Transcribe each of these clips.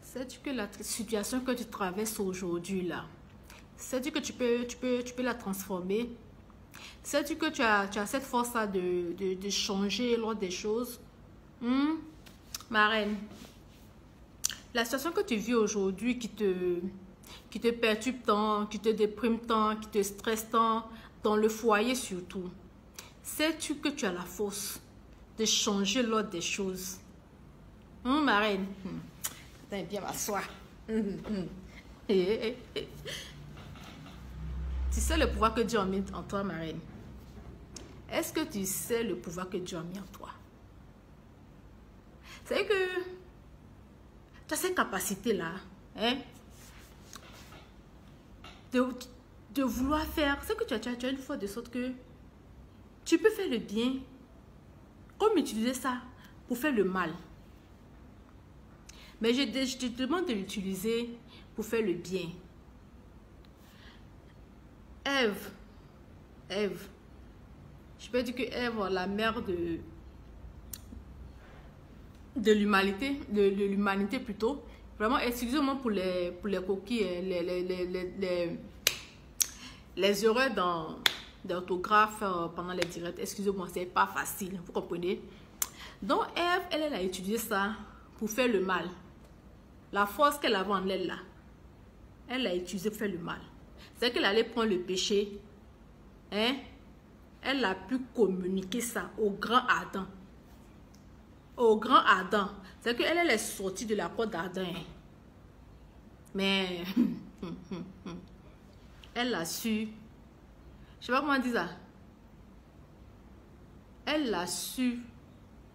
Sais-tu que la situation que tu traverses aujourd'hui là, sais-tu que tu peux la transformer? Sais-tu que tu as cette force-là de changer l'ordre des choses? Ma reine, la situation que tu vis aujourd'hui qui te perturbe tant, qui te déprime tant, qui te stresse tant, dans le foyer surtout, sais-tu que tu as la force de changer l'ordre des choses? Ma reine, attends, bien m'asseoir. Tu sais le pouvoir que Dieu a mis en toi, ma reine? Est-ce que tu sais le pouvoir que Dieu a mis en toi? C'est que tu as cette capacité-là, hein, de vouloir faire. C'est que tu as une fois de sorte que tu peux faire le bien, comme utiliser ça pour faire le mal. Mais je te demande de l'utiliser pour faire le bien. Ève, je peux dire que Ève, la mère de l'humanité plutôt, vraiment, excusez-moi pour les coquilles, les erreurs d'orthographe pendant les directs, excusez-moi, c'est pas facile, vous comprenez? Donc Ève, elle a utilisé ça pour faire le mal. La force qu'elle avait en elle là, elle l'a utilisé pour faire le mal. C'est qu'elle allait prendre le péché, hein? Elle a pu communiquer ça au grand Adam. Au grand Adam. C'est qu'elle est sortie de la porte d'Adam. Hein? Mais elle a su, je sais pas comment dire ça. Elle a su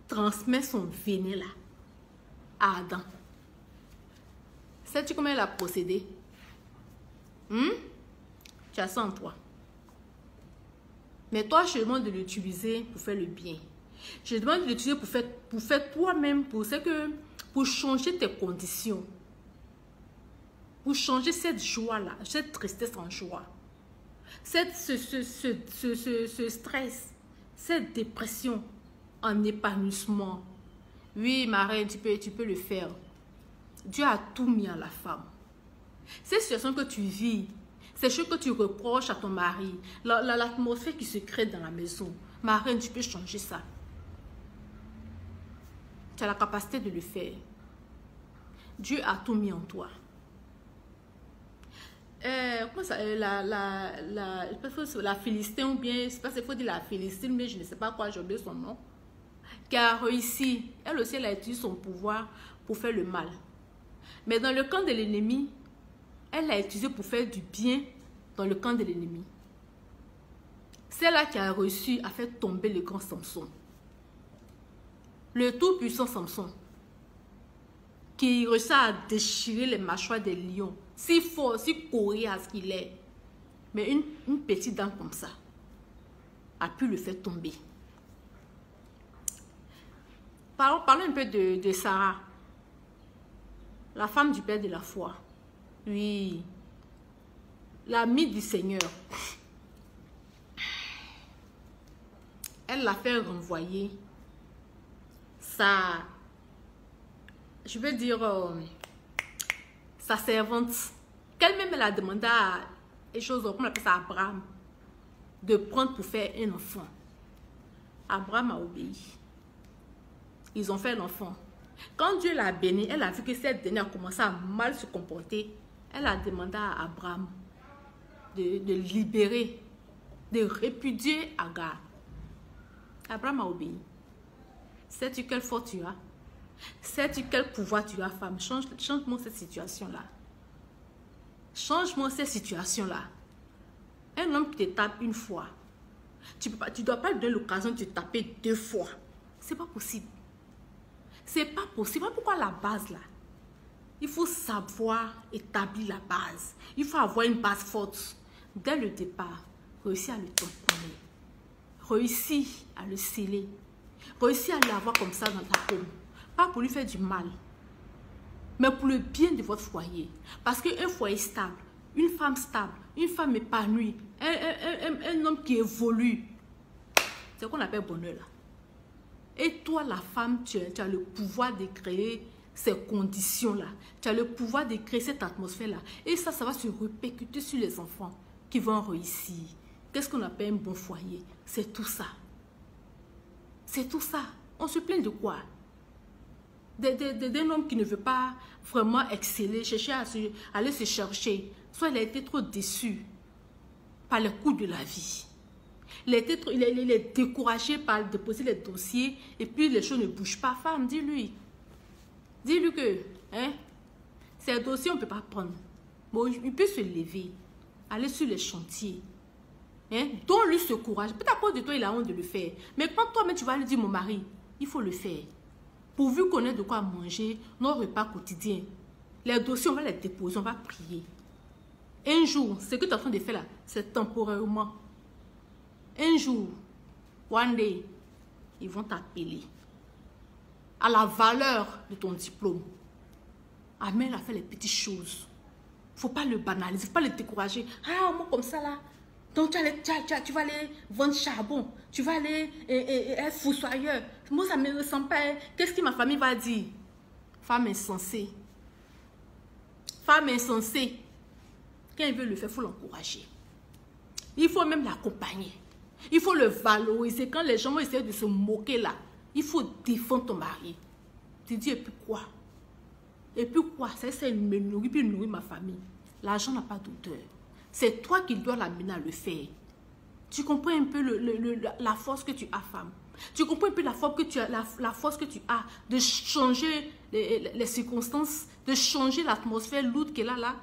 transmettre son venin là à Adam. Sais-tu comment elle a procédé? Tu as ça en toi. Mais toi, je te demande de l'utiliser pour faire le bien. Je te demande de l'utiliser pour faire toi-même, pour changer tes conditions. Pour changer cette joie-là, cette tristesse en joie. Ce stress, cette dépression en épanouissement. Oui, ma reine, tu peux le faire. Dieu a tout mis à la femme. Ces situations que tu vis, ces choses que tu reproches à ton mari, l'atmosphère qui se crée dans la maison, ma reine, tu peux changer ça. Tu as la capacité de le faire. Dieu a tout mis en toi. Comment ça, la Philistine ou bien, je ne sais pas s'il faut dire la Philistine, mais je ne sais pas quoi, j'ai oublié son nom, qui a réussi. Elle aussi, elle a utilisé son pouvoir pour faire le mal. Mais dans le camp de l'ennemi, elle l'a utilisé pour faire du bien dans le camp de l'ennemi. C'est là qui a réussi à faire tomber le grand Samson. Le tout-puissant Samson. Qui réussit à déchirer les mâchoires des lions. Si fort, si coriace qu'il est. Mais une petite dame comme ça a pu le faire tomber. Parlons un peu de Sarah. La femme du père de la foi. Oui. L'amie du Seigneur. Elle l'a fait renvoyer sa, je veux dire, sa servante, qu'elle-même elle a demandé à des choses, comme on appelle ça, Abraham, de prendre pour faire un enfant. Abraham a obéi. Ils ont fait l'enfant. Quand Dieu l'a béni, elle a vu que cette dernière a commencé à mal se comporter. Elle a demandé à Abraham de libérer, de répudier Agar. Abraham a obéi. Sais-tu quelle force tu as? Sais-tu quel pouvoir tu as, femme? Change-moi cette situation-là. Change-moi cette situation-là. Un homme qui te tape une fois, tu ne dois pas lui donner l'occasion de te taper 2 fois. C'est pas possible. C'est pas possible. Pourquoi la base là? Il faut savoir établir la base. Il faut avoir une base forte. Dès le départ, réussir à le tamponner. Réussir à le sceller. Réussir à l'avoir comme ça dans ta paume. Pas pour lui faire du mal, mais pour le bien de votre foyer. Parce qu'un foyer stable, une femme stable, une femme épanouie, un homme qui évolue, c'est ce qu'on appelle bonheur là. Et toi, la femme, tu as le pouvoir de créer ces conditions-là. Tu as le pouvoir de créer cette atmosphère-là. Et ça va se répercuter sur les enfants qui vont réussir. Qu'est-ce qu'on appelle un bon foyer? C'est tout ça. C'est tout ça. On se plaint de quoi? D'un homme qui ne veut pas vraiment exceller, chercher à aller se chercher. Soit il a été trop déçu par les coups de la vie. Il est découragé par déposer les dossiers et puis les choses ne bougent pas. Femme, dis-lui. Dis-lui que ces dossiers, on ne peut pas prendre. Bon, il peut se lever, aller sur les chantiers. Donne-lui ce courage. Peut-être à cause de toi, il a honte de le faire. Mais quand toi-même, tu vas lui dire, mon mari, il faut le faire. Pourvu qu'on ait de quoi manger, nos repas quotidiens. Les dossiers, on va les déposer, on va prier. Un jour, ce que tu es en train de faire là, c'est temporairement. Un jour, one day, ils vont t'appeler à la valeur de ton diplôme. Amène à faire les petites choses. Il ne faut pas le banaliser, il ne faut pas le décourager. Ah, moi comme ça là. Donc tu vas aller vendre charbon. Tu vas aller être fossoyeur. Moi ça ne me ressemble pas. Qu'est-ce que ma famille va dire? Femme insensée. Femme insensée. Quand il veut le faire, il faut l'encourager. Il faut même l'accompagner. Il faut le valoriser. Quand les gens vont essayer de se moquer là, il faut défendre ton mari. Tu dis, et puis quoi? Et puis quoi? Ça essaie de me nourrir, puis nourrir ma famille. L'argent n'a pas d'odeur. C'est toi qui dois l'amener à le faire. Tu comprends un peu la force que tu as, femme. Tu comprends un peu la force que tu as de changer les circonstances, de changer l'atmosphère lourde qu'elle a là.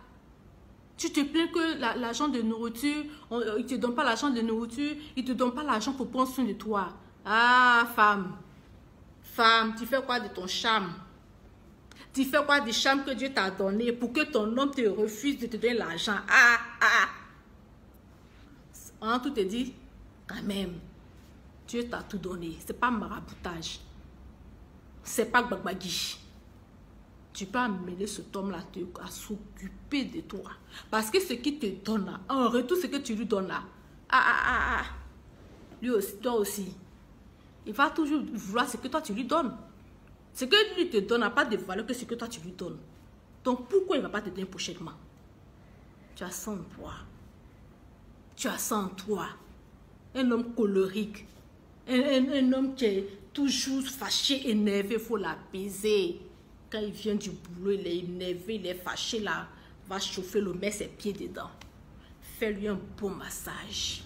Tu te plains que l'argent de nourriture, il ne te donne pas l'argent de nourriture, il ne te donne pas l'argent pour prendre soin de toi. Ah, femme. Femme, tu fais quoi de ton charme? Tu fais quoi du charme que Dieu t'a donné pour que ton homme te refuse de te donner l'argent? Tout te dit, quand même, Dieu t'a tout donné. Ce n'est pas maraboutage. Ce n'est pas gbagbagi. Tu peux amener cet homme-là à s'occuper de toi. Parce que ce qu'il te donne là, en retour, ce que tu lui donnes là, lui aussi, toi aussi, il va toujours vouloir ce que toi tu lui donnes. Ce que lui te donne n'a pas de valeur que ce que toi tu lui donnes. Donc pourquoi il ne va pas te donner prochainement? Tu as ça en toi. Tu as ça en toi. Un homme colérique. Un homme qui est toujours fâché, énervé, il faut l'apaiser. Quand il vient du boulot, il est énervé, il est fâché là. Va chauffer l'eau, met ses pieds dedans. Fais-lui un bon massage.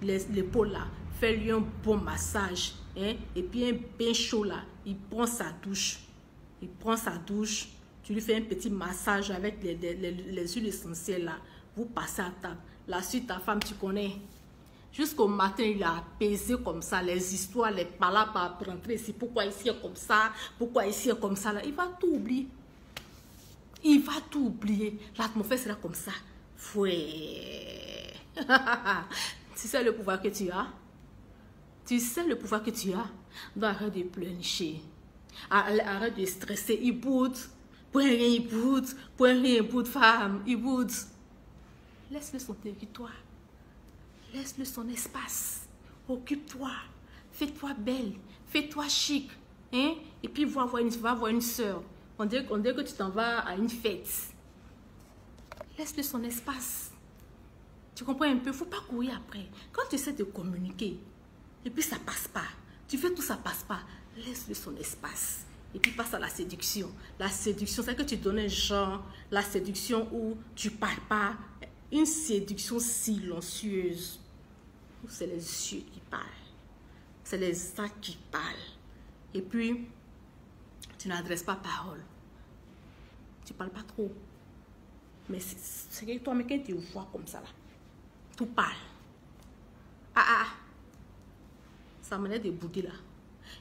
L'épaule là. Fais-lui un bon massage. Et puis un bain chaud là. Il prend sa douche. Il prend sa douche. Tu lui fais un petit massage avec les huiles essentielles là. Vous passez à table. La suite, ta femme, tu connais. Jusqu'au matin, il a apaisé comme ça les histoires, les palabres à rentrer ici. Pourquoi ici est comme ça? Pourquoi ici est comme ça? Là. Il va tout oublier. Il va tout oublier. L'atmosphère sera comme ça. Fouet. Tu sais le pouvoir que tu as? Tu sais le pouvoir que tu as? Donc arrête de pleurnicher. Arrête de stresser. Il boude. Pour rien, il boude. Pour rien, il boude, femme. Il boude. Laisse-le son territoire. Laisse-le son espace. Occupe-toi. Fais-toi belle. Fais-toi chic. Et puis va voir une soeur. On dirait que tu t'en vas à une fête. Laisse-le son espace. Tu comprends un peu? Il ne faut pas courir après. Quand tu essaies de communiquer, et puis ça passe pas. Tu fais tout, ça passe pas. Laisse-le son espace. Et puis passe à la séduction. La séduction, c'est que tu donnes un genre. La séduction où tu ne parles pas. Une séduction silencieuse. Où c'est les yeux qui parlent. C'est les actes qui parlent. Et puis, tu n'adresses pas parole. Tu ne parles pas trop. Mais c'est que toi, mais quand tu vois comme ça là, tout parle. Ça m'en est de bouder là.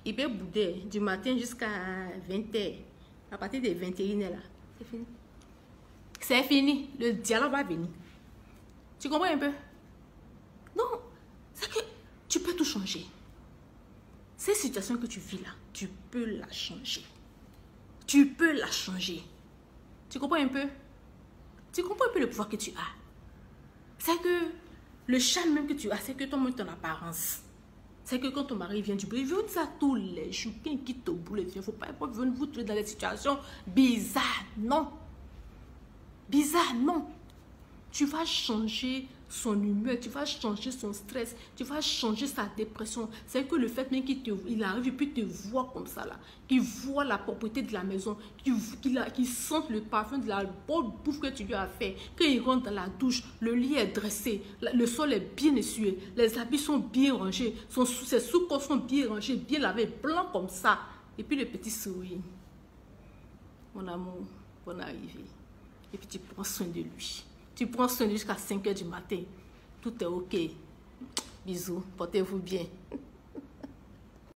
Il peut bouder du matin jusqu'à 20h. À partir de 21h là, c'est fini. C'est fini. Le dialogue va venir. Tu comprends un peu? Non. C'est que tu peux tout changer. Cette situation que tu vis là, tu peux la changer. Tu peux la changer. Tu comprends un peu? Tu comprends un peu le pouvoir que tu as? C'est que le charme même que tu as, c'est que toi-même ton apparence. C'est que quand ton mari vient du boulot, il veut ça tous les jours. Quand il quitte au boulot, il ne faut pas venir vous trouver dans des situations bizarres. Non. Bizarre, non. Tu vas changer son humeur, tu vas changer son stress, tu vas changer sa dépression. C'est que le fait même qu'il arrive et puis te voit comme ça là, qu'il voit la propreté de la maison, qu'il sente le parfum de la bonne bouffe que tu lui as fait, quand il rentre dans la douche, le lit est dressé, le sol est bien essuyé, les habits sont bien rangés, ses sous-corps sont bien rangés, bien lavés, blancs comme ça. Et puis le petit sourire. Mon amour, bonne arrivée. Et puis tu prends soin de lui. Tu prends soin de lui jusqu'à 5 h du matin. Tout est ok. Bisous. Portez-vous bien.